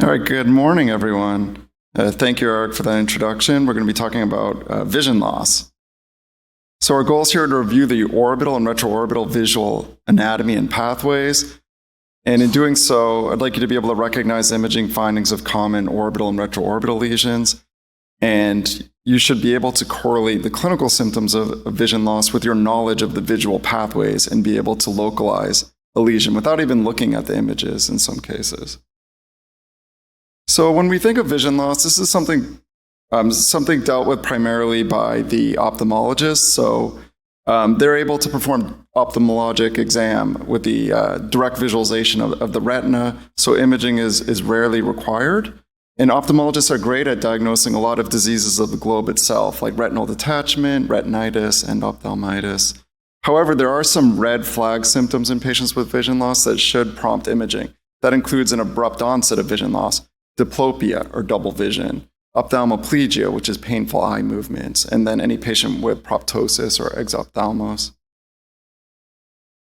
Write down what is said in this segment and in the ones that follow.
All right, good morning, everyone. Thank you, Eric, for that introduction. We're going to be talking about vision loss. So our goal is here to review the orbital and retroorbital visual anatomy and pathways. And in doing so, I'd like you to be able to recognize imaging findings of common orbital and retroorbital lesions. And you should be able to correlate the clinical symptoms of vision loss with your knowledge of the visual pathways and be able to localize a lesion without even looking at the images in some cases. So when we think of vision loss, this is something dealt with primarily by the ophthalmologist. So they're able to perform ophthalmologic exam with the direct visualization of the retina. So imaging is rarely required. And ophthalmologists are great at diagnosing a lot of diseases of the globe itself, like retinal detachment, retinitis, and ophthalmitis. However, there are some red flag symptoms in patients with vision loss that should prompt imaging. That includes an abrupt onset of vision loss, diplopia or double vision, ophthalmoplegia, which is painful eye movements, and then any patient with proptosis or exophthalmos.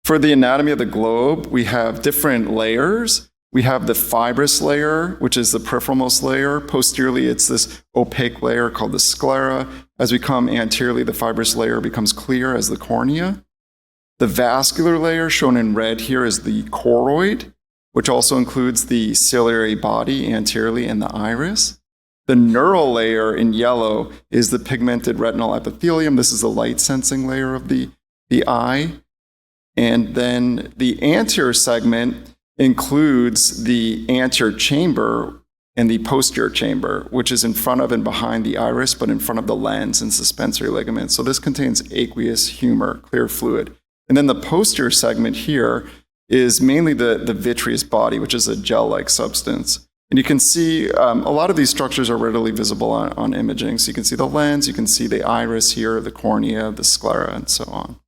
For the anatomy of the globe, we have different layers. We have the fibrous layer, which is the peripheralmost layer. Posteriorly, it's this opaque layer called the sclera. As we come anteriorly, the fibrous layer becomes clear as the cornea. The vascular layer, shown in red here, is the choroid, which also includes the ciliary body anteriorly and the iris. The neural layer in yellow is the pigmented retinal epithelium. This is the light-sensing layer of the eye. And then the anterior segment includes the anterior chamber and the posterior chamber, which is in front of and behind the iris, but in front of the lens and suspensory ligaments. So this contains aqueous humor, clear fluid. And then the posterior segment here is mainly the vitreous body, which is a gel-like substance. And you can see a lot of these structures are readily visible on imaging. So you can see the lens, you can see the iris here, the cornea, the sclera, and so on.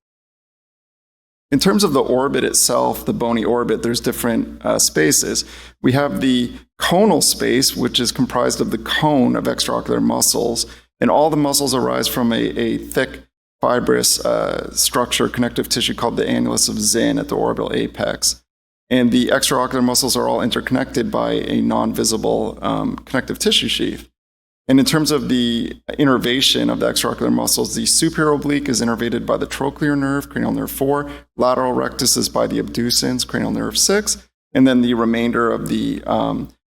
In terms of the orbit itself, the bony orbit, there's different spaces. We have the conal space, which is comprised of the cone of extraocular muscles. And all the muscles arise from a thick fibrous structure, connective tissue called the annulus of Zinn at the orbital apex. And the extraocular muscles are all interconnected by a non-visible connective tissue sheath. And in terms of the innervation of the extraocular muscles, the superior oblique is innervated by the trochlear nerve, cranial nerve 4, lateral rectus is by the abducens, cranial nerve 6, and then the remainder of the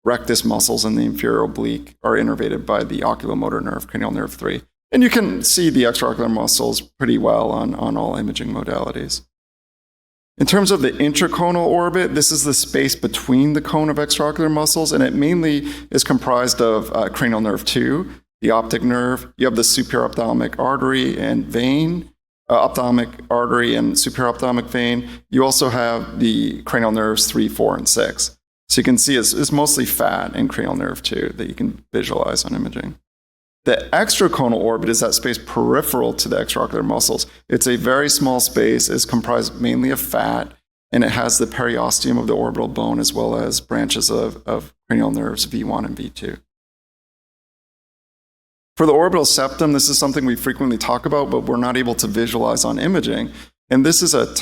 rectus muscles in the inferior oblique are innervated by the oculomotor nerve, cranial nerve 3. And you can see the extraocular muscles pretty well on all imaging modalities. In terms of the intraconal orbit, this is the space between the cone of extraocular muscles, and it mainly is comprised of cranial nerve 2, the optic nerve. You have the superior ophthalmic artery and vein, ophthalmic artery and superior ophthalmic vein. You also have the cranial nerves 3, 4, and 6. So you can see it's mostly fat in cranial nerve 2 that you can visualize on imaging. The extraconal orbit is that space peripheral to the extraocular muscles. It's a very small space. It's comprised mainly of fat, and it has the periosteum of the orbital bone as well as branches of cranial nerves V1 and V2. For the orbital septum, this is something we frequently talk about, but we're not able to visualize on imaging. And this is a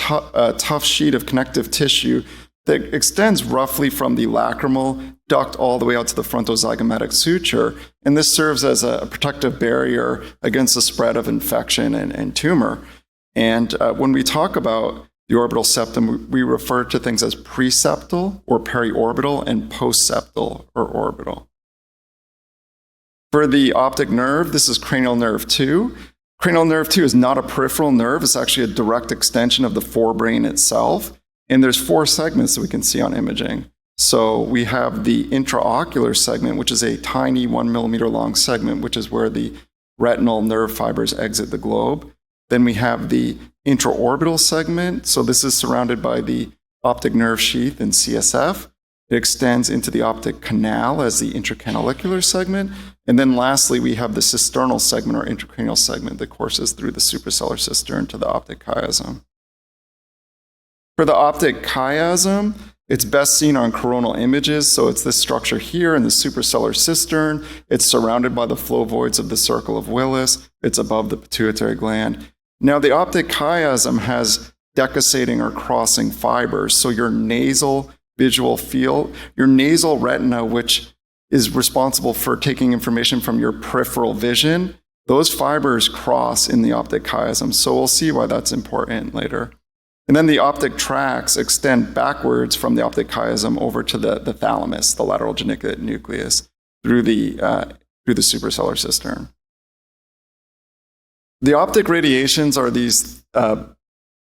tough sheet of connective tissue that extends roughly from the lacrimal duct all the way out to the frontozygomatic suture. And this serves as a protective barrier against the spread of infection and tumor. And when we talk about the orbital septum, we refer to things as preseptal or periorbital and postseptal or orbital. For the optic nerve, this is cranial nerve 2. Cranial nerve 2 is not a peripheral nerve. It's actually a direct extension of the forebrain itself. And there's 4 segments that we can see on imaging. So we have the intraocular segment, which is a tiny 1 millimeter long segment, which is where the retinal nerve fibers exit the globe. Then we have the intraorbital segment. So this is surrounded by the optic nerve sheath and CSF. It extends into the optic canal as the intracanalicular segment. And then lastly, we have the cisternal segment or intracranial segment that courses through the suprasellar cistern to the optic chiasm. For the optic chiasm, it's best seen on coronal images. So it's this structure here in the suprasellar cistern. It's surrounded by the flow voids of the circle of Willis. It's above the pituitary gland. Now, the optic chiasm has decussating or crossing fibers. So your nasal visual field, your nasal retina, which is responsible for taking information from your peripheral vision. Those fibers cross in the optic chiasm, so we'll see why that's important later. And then the optic tracts extend backwards from the optic chiasm over to the thalamus, the lateral geniculate nucleus, through the suprasellar cistern. The optic radiations are these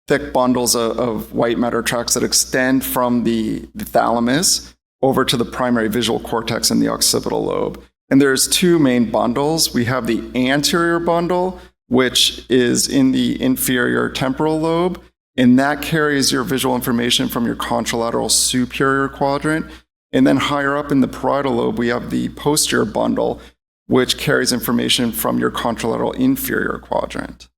thick bundles of white matter tracts that extend from the thalamus over to the primary visual cortex in the occipital lobe. And there's two main bundles. We have the anterior bundle, which is in the inferior temporal lobe, and that carries your visual information from your contralateral superior quadrant. And then higher up in the parietal lobe, we have the posterior bundle, which carries information from your contralateral inferior quadrant.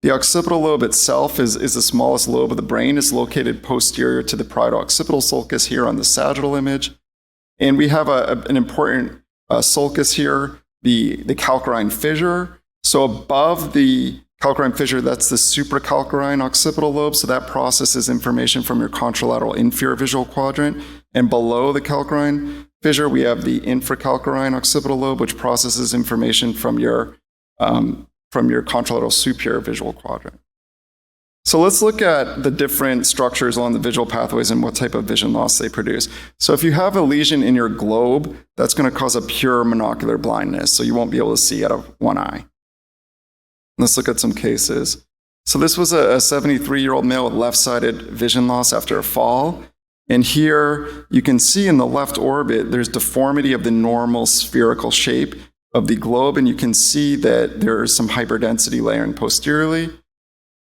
The occipital lobe itself is the smallest lobe of the brain. It's located posterior to the parietal occipital sulcus here on the sagittal image. And we have an important sulcus here, the calcarine fissure. So above the calcarine fissure, that's the supracalcarine occipital lobe. So that processes information from your contralateral inferior visual quadrant. And below the calcarine fissure, we have the infracalcarine occipital lobe, which processes information from your contralateral superior visual quadrant. So let's look at the different structures along the visual pathways and what type of vision loss they produce. So if you have a lesion in your globe, that's going to cause a pure monocular blindness, so you won't be able to see out of one eye. Let's look at some cases. So this was a 73-year-old male with left-sided vision loss after a fall. And here you can see in the left orbit, there's deformity of the normal spherical shape of the globe, and you can see that there is some hyperdensity layering posteriorly.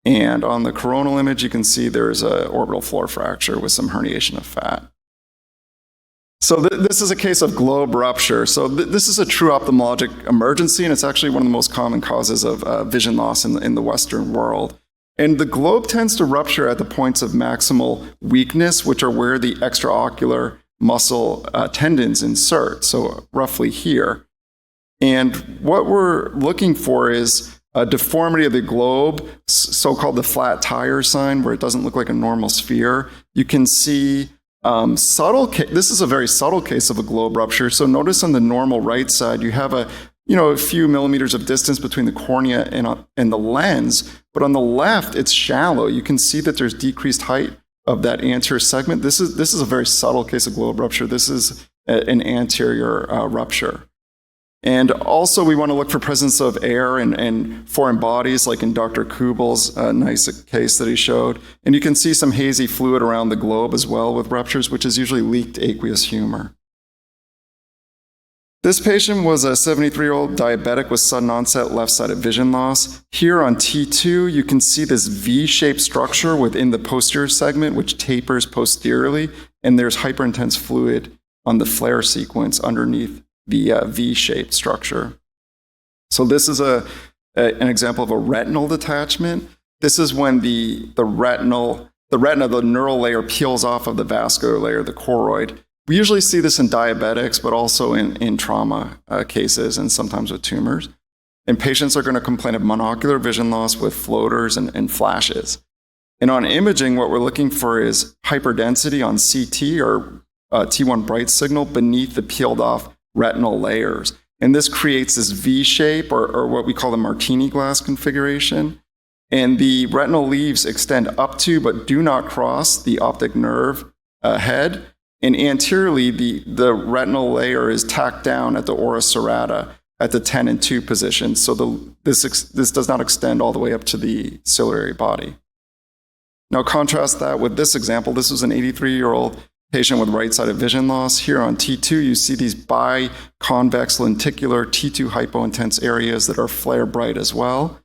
And on the coronal image, you can see there's an orbital floor fracture with some herniation of fat. So this is a case of globe rupture. So this is a true ophthalmologic emergency, and it's actually one of the most common causes of vision loss in the Western world. And the globe tends to rupture at the points of maximal weakness, which are where the extraocular muscle tendons insert, so roughly here. And what we're looking for is a deformity of the globe, so-called the flat tire sign, where it doesn't look like a normal sphere. You can see this is a very subtle case of a globe rupture. So notice on the normal right side, you have a few millimeters of distance between the cornea and the lens, but on the left, it's shallow. You can see that there's decreased height of that anterior segment. This is a very subtle case of globe rupture. This is an anterior rupture. And also, we want to look for presence of air and foreign bodies, like in Dr. Kubal's nice case that he showed. And you can see some hazy fluid around the globe as well with ruptures, which is usually leaked aqueous humor. This patient was a 73-year-old diabetic with sudden onset left-sided vision loss. Here on T2, you can see this V-shaped structure within the posterior segment, which tapers posteriorly, and there's hyperintense fluid on the flare sequence underneath the V-shaped structure. So this is an example of a retinal detachment. This is when the retina, the neural layer, peels off of the vascular layer, the choroid. We usually see this in diabetics, but also in trauma cases and sometimes with tumors. And patients are going to complain of monocular vision loss with floaters and flashes. And on imaging, what we're looking for is hyperdensity on CT or T1 bright signal beneath the peeled off retinal layers. And this creates this V shape or what we call the martini glass configuration. And the retinal leaves extend up to but do not cross the optic nerve head. And anteriorly, the retinal layer is tacked down at the ora serrata at the 10 and 2 position. So this does not extend all the way up to the ciliary body. Now contrast that with this example. This was an 83-year-old patient with right-sided vision loss. Here on T2, you see these biconvex lenticular T2 hypointense areas that are flare bright as well.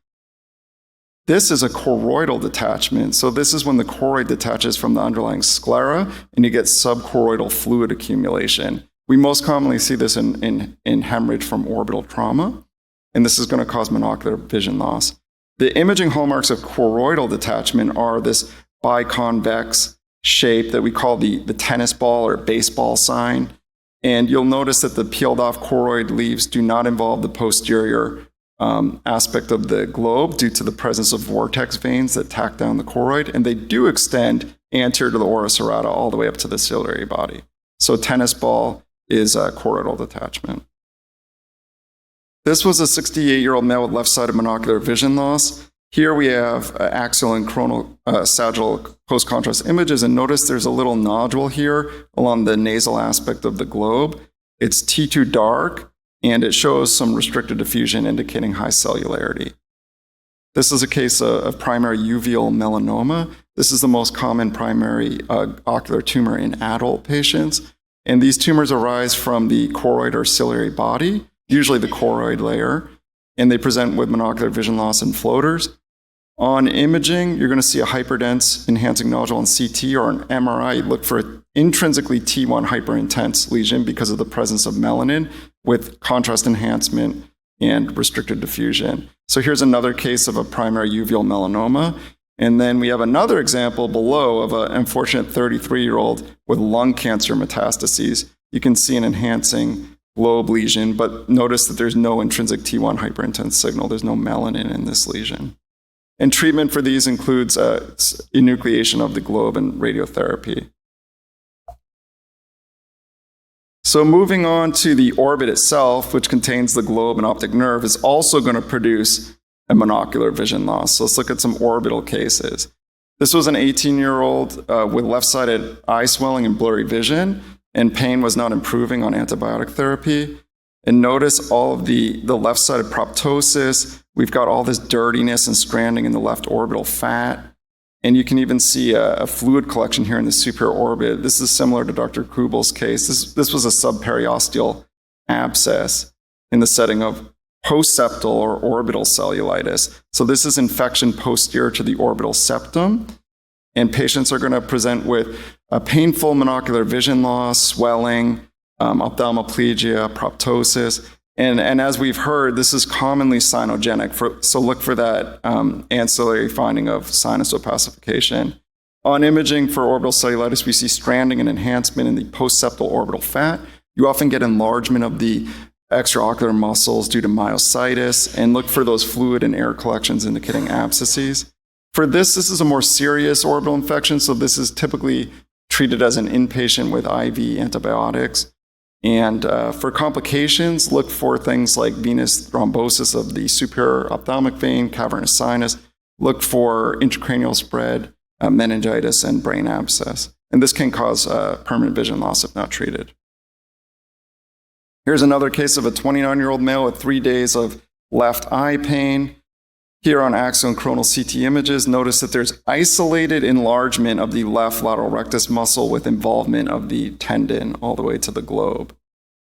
This is a choroidal detachment. So this is when the choroid detaches from the underlying sclera and you get subchoroidal fluid accumulation. We most commonly see this in hemorrhage from orbital trauma, and this is going to cause monocular vision loss. The imaging hallmarks of choroidal detachment are this biconvex shape that we call the tennis ball or baseball sign. And you'll notice that the peeled off choroid leaves do not involve the posterior aspect of the globe due to the presence of vortex veins that tack down the choroid, and they do extend anterior to the ora serrata all the way up to the ciliary body. So tennis ball is choroidal detachment. This was a 68-year-old male with left-sided monocular vision loss. Here we have axial and coronal sagittal post-contrast images, and notice there's a little nodule here along the nasal aspect of the globe. It's T2 dark, and it shows some restricted diffusion indicating high cellularity. This is a case of primary uveal melanoma. This is the most common primary ocular tumor in adult patients, and these tumors arise from the choroid or ciliary body, usually the choroid layer, and they present with monocular vision loss and floaters. On imaging, you're going to see a hyperdense enhancing nodule on CT, or an MRI. You look for an intrinsically T1 hyperintense lesion because of the presence of melanin with contrast enhancement and restricted diffusion. So here's another case of a primary uveal melanoma. And then we have another example below of an unfortunate 33-year-old with lung cancer metastases. You can see an enhancing globe lesion, but notice that there's no intrinsic T1 hyperintense signal. There's no melanin in this lesion. And treatment for these includes enucleation of the globe and radiotherapy. So moving on to the orbit itself, which contains the globe and optic nerve, is also going to produce a monocular vision loss. So let's look at some orbital cases. This was an 18-year-old with left-sided eye swelling and blurry vision, and pain was not improving on antibiotic therapy. And notice all of the left-sided proptosis. We've got all this dirtiness and stranding in the left orbital fat. And you can even see a fluid collection here in the superior orbit. This is similar to Dr. Krubel's case. This was a subperiosteal abscess in the setting of postseptal or orbital cellulitis. So this is infection posterior to the orbital septum. And patients are going to present with a painful monocular vision loss, swelling, ophthalmoplegia, proptosis. And as we've heard, this is commonly sinogenic. So look for that ancillary finding of sinus opacification. On imaging for orbital cellulitis, we see stranding and enhancement in the postseptal orbital fat. You often get enlargement of the extraocular muscles due to myositis, and look for those fluid and air collections indicating abscesses. For this is a more serious orbital infection, so this is typically treated as an inpatient with IV antibiotics. And for complications, look for things like venous thrombosis of the superior ophthalmic vein, cavernous sinus. Look for intracranial spread, meningitis, and brain abscess. And this can cause permanent vision loss if not treated. Here's another case of a 29-year-old male with 3 days of left eye pain. Here on axial and coronal CT images, notice that there's isolated enlargement of the left lateral rectus muscle with involvement of the tendon all the way to the globe.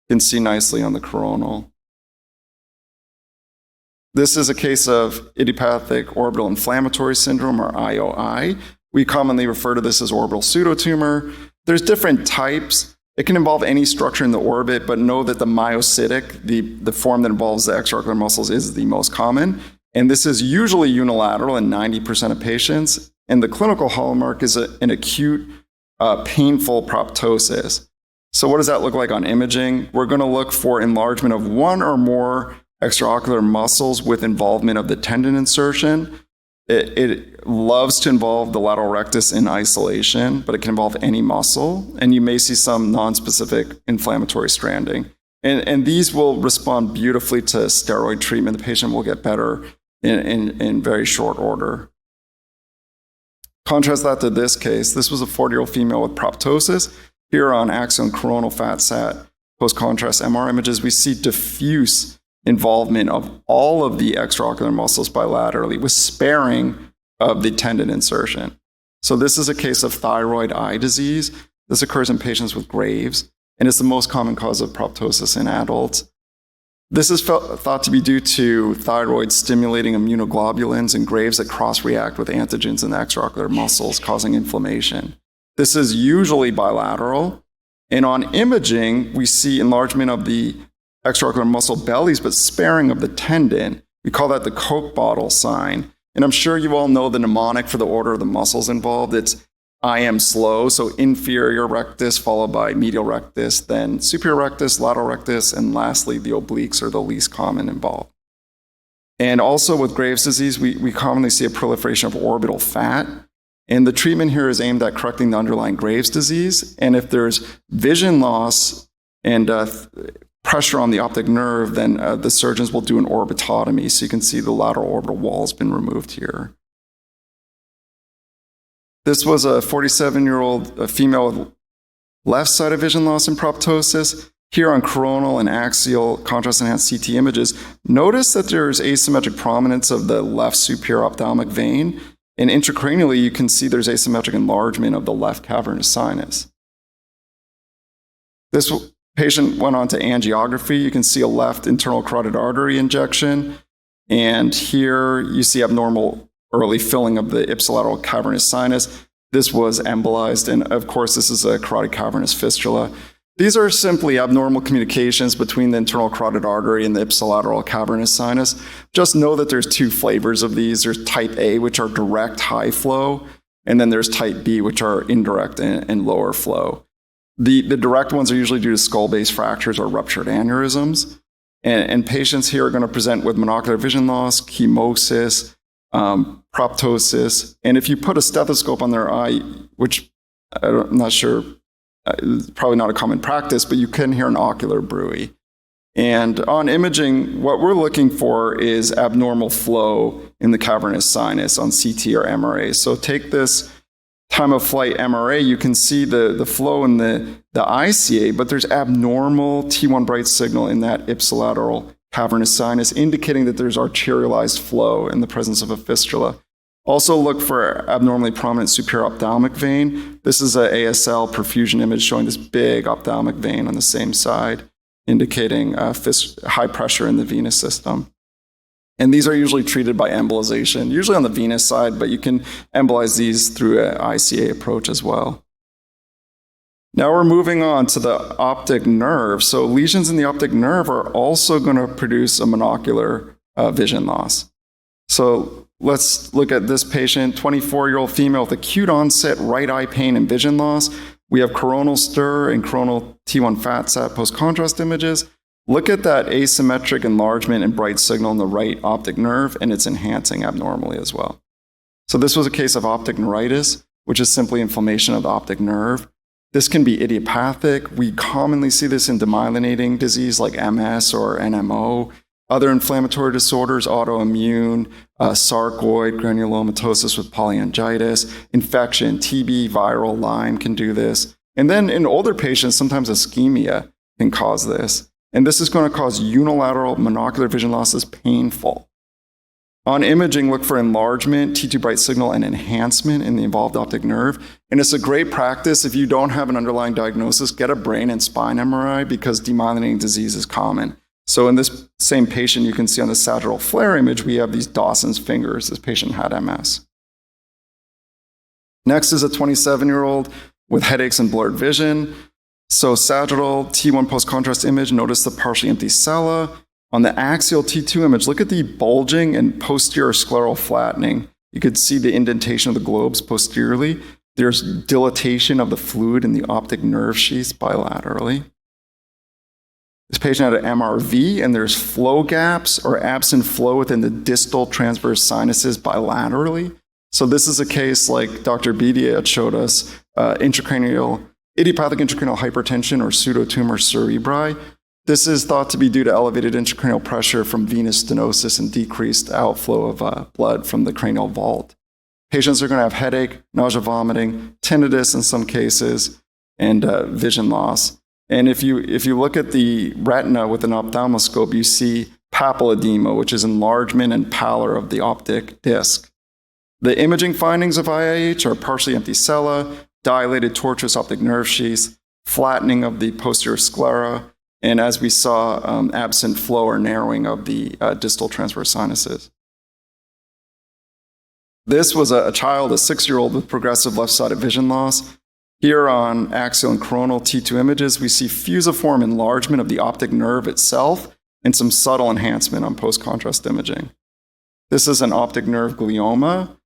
You can see nicely on the coronal. This is a case of idiopathic orbital inflammatory syndrome, or IOI. We commonly refer to this as orbital pseudotumor. There's different types. It can involve any structure in the orbit, but know that the myocytic, the form that involves the extraocular muscles, is the most common. And this is usually unilateral in 90% of patients. And the clinical hallmark is an acute, painful proptosis. So what does that look like on imaging? We're going to look for enlargement of one or more extraocular muscles with involvement of the tendon insertion. It loves to involve the lateral rectus in isolation, but it can involve any muscle. And you may see some nonspecific inflammatory stranding. And these will respond beautifully to steroid treatment. The patient will get better in very short order. Contrast that to this case. This was a 40-year-old female with proptosis. Here on axial and coronal fat sat post-contrast MR images, we see diffuse involvement of all of the extraocular muscles bilaterally with sparing of the tendon insertion. So this is a case of thyroid eye disease. This occurs in patients with Graves, and it's the most common cause of proptosis in adults. This is thought to be due to thyroid stimulating immunoglobulins in Graves that cross-react with antigens in the extraocular muscles, causing inflammation. This is usually bilateral, and on imaging, we see enlargement of the extraocular muscle bellies, but sparing of the tendon. We call that the Coke bottle sign. And I'm sure you all know the mnemonic for the order of the muscles involved. It's IM slow, so inferior rectus followed by medial rectus, then superior rectus, lateral rectus, and lastly, the obliques are the least common involved. And also with Graves' disease, we commonly see a proliferation of orbital fat. And the treatment here is aimed at correcting the underlying Graves' disease. And if there's vision loss and pressure on the optic nerve, then the surgeons will do an orbitotomy. So you can see the lateral orbital wall has been removed here. This was a 47-year-old female with left-sided vision loss and proptosis. Here on coronal and axial contrast-enhanced CT images, notice that there's asymmetric prominence of the left superior ophthalmic vein. And intracranially, you can see there's asymmetric enlargement of the left cavernous sinus. This patient went on to angiography. You can see a left internal carotid artery injection. And here you see abnormal early filling of the ipsilateral cavernous sinus. This was embolized. And of course, this is a carotid cavernous fistula. These are simply abnormal communications between the internal carotid artery and the ipsilateral cavernous sinus. Just know that there's two flavors of these. There's type A, which are direct high flow, and then there's type B, which are indirect and lower flow. The direct ones are usually due to skull-base fractures or ruptured aneurysms. And patients here are going to present with monocular vision loss, chemosis, proptosis. And if you put a stethoscope on their eye, which I'm not sure, probably not a common practice, but you can hear an ocular bruit. And on imaging, what we're looking for is abnormal flow in the cavernous sinus on CT or MRA. So take this time of flight MRA, you can see the flow in the ICA, but there's abnormal T1 bright signal in that ipsilateral cavernous sinus, indicating that there's arterialized flow in the presence of a fistula. Also look for abnormally prominent superior ophthalmic vein. This is an ASL perfusion image showing this big ophthalmic vein on the same side, indicating high pressure in the venous system. And these are usually treated by embolization, usually on the venous side, but you can embolize these through an ICA approach as well. Now we're moving on to the optic nerve. So lesions in the optic nerve are also going to produce a monocular vision loss. So let's look at this patient, 24-year-old female with acute onset right eye pain and vision loss. We have coronal stir and coronal T1 fat sat post-contrast images. Look at that asymmetric enlargement and bright signal in the right optic nerve, and it's enhancing abnormally as well. So this was a case of optic neuritis, which is simply inflammation of the optic nerve. This can be idiopathic. We commonly see this in demyelinating disease like MS or NMO. Other inflammatory disorders, autoimmune, sarcoid, granulomatosis with polyangiitis, infection, TB, viral, Lyme can do this. And then in older patients, sometimes ischemia can cause this. And this is going to cause unilateral monocular vision loss as painful. On imaging, look for enlargement, T2 bright signal, and enhancement in the involved optic nerve. And it's a great practice if you don't have an underlying diagnosis, get a brain and spine MRI because demyelinating disease is common. So in this same patient, you can see on the sagittal flare image, we have these Dawson's fingers. This patient had MS. Next is a 27-year-old with headaches and blurred vision. So sagittal T1 post-contrast image, notice the partially empty sella. On the axial T2 image, look at the bulging and posterior scleral flattening. You could see the indentation of the globes posteriorly. There's dilatation of the fluid in the optic nerve sheaths bilaterally. This patient had an MRV, and there's flow gaps or absent flow within the distal transverse sinuses bilaterally. So this is a case like Dr. Bedia had showed us, idiopathic intracranial hypertension or pseudotumor cerebri. This is thought to be due to elevated intracranial pressure from venous stenosis and decreased outflow of blood from the cranial vault. Patients are going to have headache, nausea, vomiting, tinnitus in some cases, and vision loss. And if you look at the retina with an ophthalmoscope, you see papilledema, which is enlargement and pallor of the optic disc. The imaging findings of IIH are partially empty sella, dilated tortuous optic nerve sheaths, flattening of the posterior sclera, and as we saw, absent flow or narrowing of the distal transverse sinuses. This was a child, a 6-year-old with progressive left-sided vision loss. Here on axial and coronal T2 images, we see fusiform enlargement of the optic nerve itself and some subtle enhancement on post-contrast imaging. This is an optic nerve glioma.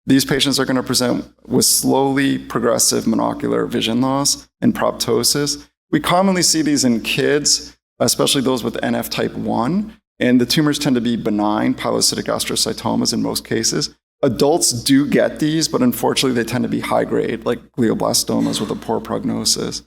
These patients are going to present with slowly progressive monocular vision loss and proptosis. We commonly see these in kids, especially those with NF type 1, and the tumors tend to be benign pilocytic astrocytomas in most cases. Adults do get these, but unfortunately they tend to be high grade, like glioblastomas with a poor prognosis.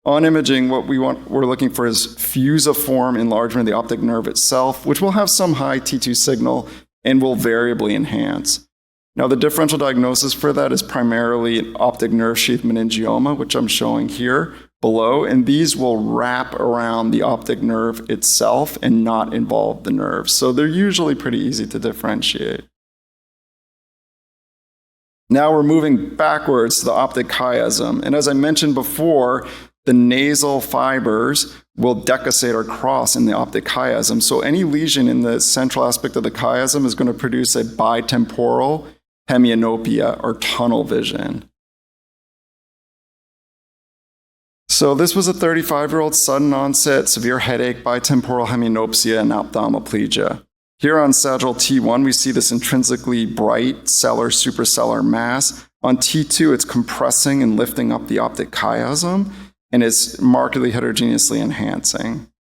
On imaging, what we're looking for is fusiform enlargement of the optic nerve itself, which will have some high T2 signal and will variably enhance. Now, the differential diagnosis for that is primarily an optic nerve sheath meningioma, which I'm showing here below, and these will wrap around the optic nerve itself and not involve the nerve. So they're usually pretty easy to differentiate. Now we're moving backwards to the optic chiasm. And as I mentioned before, the nasal fibers will decussate or cross in the optic chiasm. So any lesion in the central aspect of the chiasm is going to produce a bitemporal hemianopia or tunnel vision. So this was a 35-year-old sudden onset severe headache, bitemporal hemianopsia, and ophthalmoplegia. Here on sagittal T1, we see this intrinsically bright suprasellar mass. On T2, it's compressing and lifting up the optic chiasm, and it's markedly heterogeneously enhancing.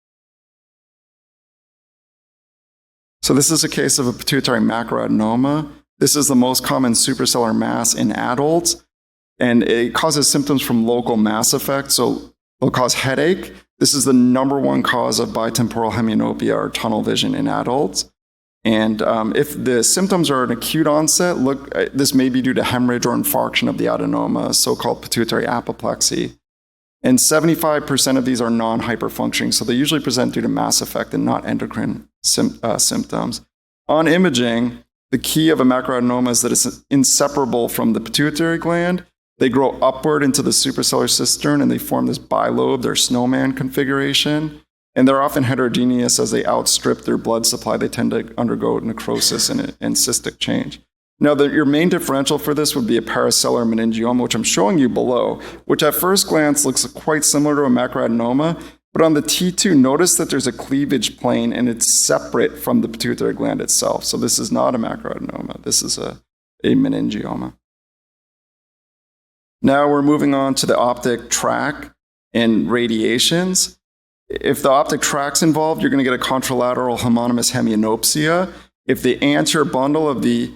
So this is a case of a pituitary macroadenoma. This is the most common suprasellar mass in adults, and it causes symptoms from local mass effect, so it'll cause headache. This is the #1 cause of bitemporal hemianopia or tunnel vision in adults. And if the symptoms are an acute onset, this may be due to hemorrhage or infarction of the adenoma, so-called pituitary apoplexy. And 75% of these are non-hyperfunctioning, so they usually present due to mass effect and not endocrine symptoms. On imaging, the key of a macroadenoma is that it's inseparable from the pituitary gland. They grow upward into the suprasellar cistern, and they form this bilobe, their snowman configuration. And they're often heterogeneous as they outstrip their blood supply. They tend to undergo necrosis and cystic change. Now, your main differential for this would be a paracellular meningioma, which I'm showing you below, which at first glance looks quite similar to a macroadenoma. But on the T2, notice that there's a cleavage plane and it's separate from the pituitary gland itself. So this is not a macroadenoma. This is a meningioma. Now we're moving on to the optic tract and radiations. If the optic tract's involved, you're going to get a contralateral homonymous hemianopsia. If the anterior bundle of the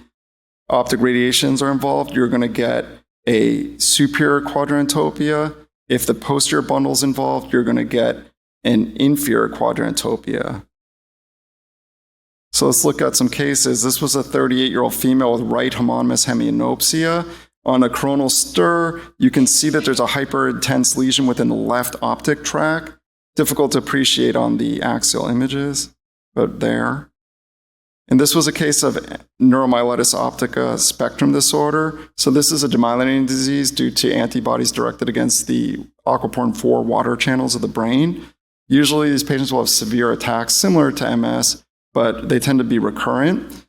optic radiations are involved, you're going to get a superior quadrantopia. If the posterior bundle is involved, you're going to get an inferior quadrantopia. So let's look at some cases. This was a 38-year-old female with right homonymous hemianopsia. On a coronal stir, you can see that there's a hyperintense lesion within the left optic tract. Difficult to appreciate on the axial images, but there. And this was a case of neuromyelitis optica spectrum disorder. So this is a demyelinating disease due to antibodies directed against the aquaporin 4 water channels of the brain. Usually these patients will have severe attacks similar to MS, but they tend to be recurrent.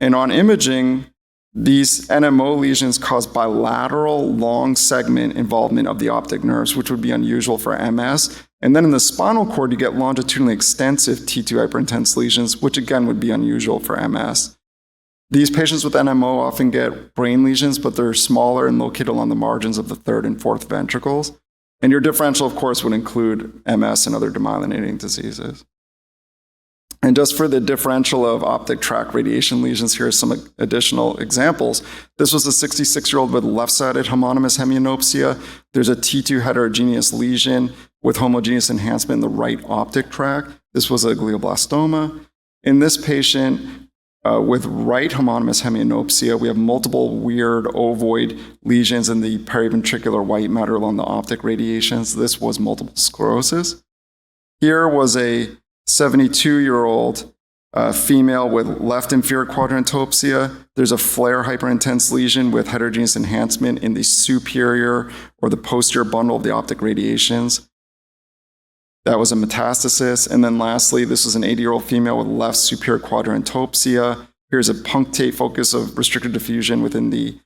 And on imaging, these NMO lesions cause bilateral long segment involvement of the optic nerves, which would be unusual for MS. And then in the spinal cord, you get longitudinally extensive T2 hyperintense lesions, which again would be unusual for MS. These patients with NMO often get brain lesions, but they're smaller and located along the margins of the third and fourth ventricles. And your differential, of course, would include MS and other demyelinating diseases. And just for the differential of optic tract radiation lesions, here are some additional examples. This was a 66-year-old with left-sided homonymous hemianopsia. There's a T2 heterogeneous lesion with homogeneous enhancement in the right optic tract. This was a glioblastoma. In this patient with right homonymous hemianopsia, we have multiple weird ovoid lesions in the periventricular white matter along the optic radiations. This was multiple sclerosis. Here was a 72-year-old female with left inferior quadrantopsia. There's a flare hyperintense lesion with heterogeneous enhancement in the superior or the posterior bundle of the optic radiations. That was a metastasis. And then lastly, this was an 80-year-old female with left superior quadrantopsia. Here's a punctate focus of restricted diffusion within the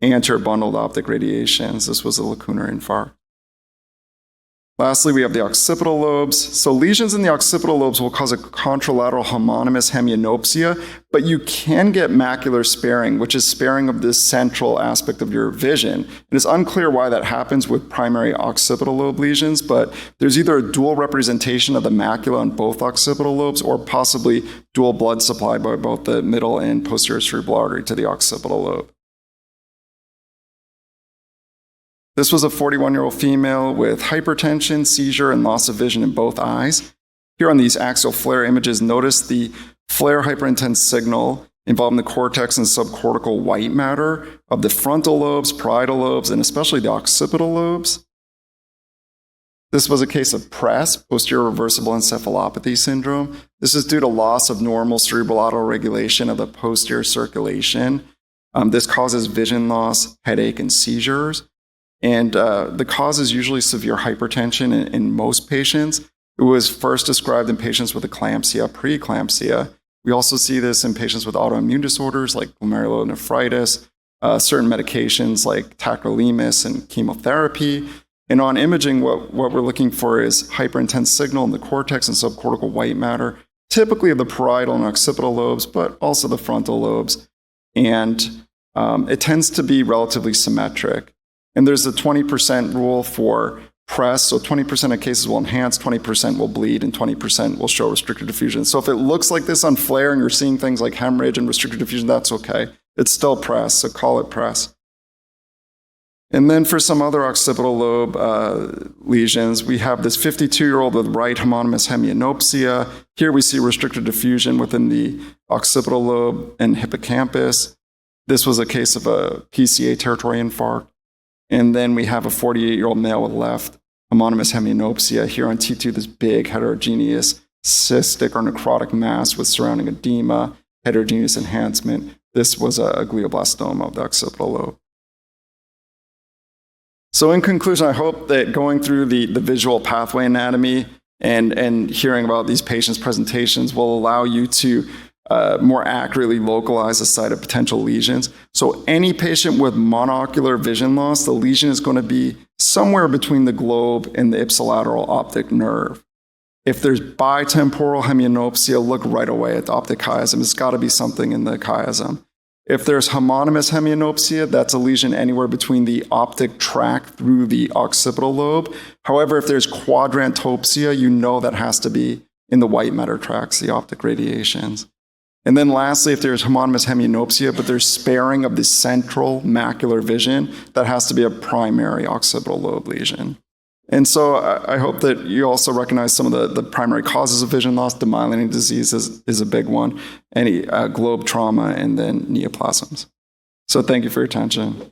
anterior bundle of the optic radiations. This was a lacunar infarct. Lastly, we have the occipital lobes. So lesions in the occipital lobes will cause a contralateral homonymous hemianopsia, but you can get macular sparing, which is sparing of this central aspect of your vision. It is unclear why that happens with primary occipital lobe lesions, but there's either a dual representation of the macula on both occipital lobes or possibly dual blood supply by both the middle and posterior cerebral artery to the occipital lobe. This was a 41-year-old female with hypertension, seizure, and loss of vision in both eyes. Here on these axial flare images, notice the flare hyperintense signal involving the cortex and subcortical white matter of the frontal lobes, parietal lobes, and especially the occipital lobes. This was a case of PRES, posterior reversible encephalopathy syndrome. This is due to loss of normal cerebral autoregulation of the posterior circulation. This causes vision loss, headache, and seizures. And the cause is usually severe hypertension in most patients. It was first described in patients with eclampsia, preeclampsia. We also see this in patients with autoimmune disorders like glomerulonephritis, certain medications like tacrolimus and chemotherapy. And on imaging, what we're looking for is hyperintense signal in the cortex and subcortical white matter, typically of the parietal and occipital lobes, but also the frontal lobes. And it tends to be relatively symmetric. And there's a 20% rule for PRES, so 20% of cases will enhance, 20% will bleed, and 20% will show restricted diffusion. So if it looks like this on FLAIR and you're seeing things like hemorrhage and restricted diffusion, that's okay. It's still PRES, so call it PRES. And then for some other occipital lobe lesions, we have this 52-year-old with right homonymous hemianopsia. Here we see restricted diffusion within the occipital lobe and hippocampus. This was a case of a PCA territory infarct. And then we have a 48-year-old male with left homonymous hemianopsia. Here on T2, this big heterogeneous cystic or necrotic mass with surrounding edema, heterogeneous enhancement. This was a glioblastoma of the occipital lobe. So in conclusion, I hope that going through the visual pathway anatomy and hearing about these patients' presentations will allow you to more accurately localize the site of potential lesions. So any patient with monocular vision loss, the lesion is going to be somewhere between the globe and the ipsilateral optic nerve. If there's bitemporal hemianopsia, look right away at the optic chiasm. It's got to be something in the chiasm. If there's homonymous hemianopsia, that's a lesion anywhere between the optic tract through the occipital lobe. However, if there's quadrantopsia, you know that has to be in the white matter tracts, the optic radiations. And then lastly, if there's homonymous hemianopsia, but there's sparing of the central macular vision, that has to be a primary occipital lobe lesion. And so I hope that you also recognize some of the primary causes of vision loss. Demyelinating disease is a big one, any globe trauma, and then neoplasms. So thank you for your attention.